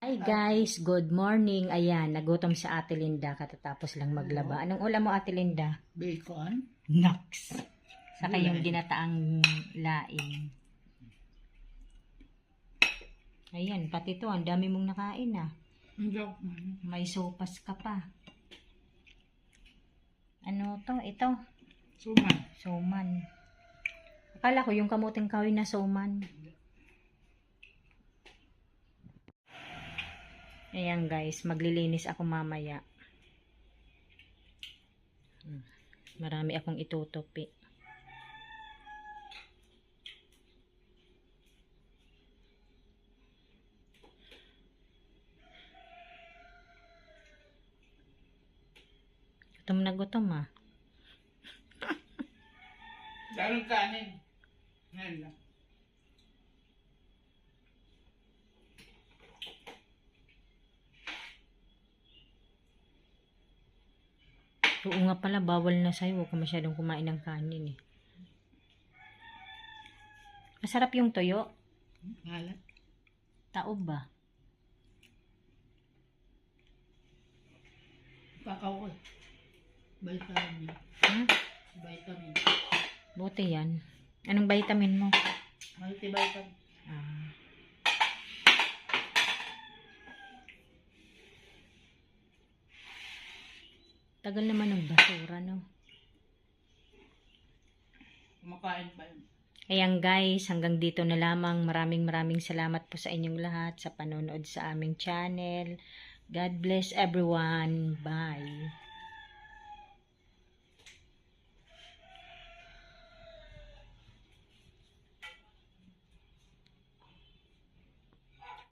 Hi guys, good morning. Ayan, nagutom si Ate Linda katatapos lang maglaba. Anong ulam mo, Ate Linda? Bacon. Nuts. Saka yung ginataang laing. Ayan, pati to, ang dami mong nakain ah. May sopas ka pa. Ano to? Ito? Suman. Soman. Akala ko yung kamuting kahoy na soman. Ayan guys, maglilinis ako mamaya. Marami akong itutupi. Gutom na gutom ah. Darong kanin. Ngayon lang. Oo nga pala, bawal na sa'yo. Huwag ka masyadong kumain ng kanin eh. Masarap yung toyo. Malat. Taob ba? Kakao ko. Vitamin. Vitamin. Buti yan. Anong vitamin mo? Multivitamin. Ah. Tagal naman ng basura, no? Kumakain pa yun. Ayan guys, hanggang dito na lamang. Maraming salamat po sa inyong lahat sa panonood sa aming channel. God bless everyone. Bye.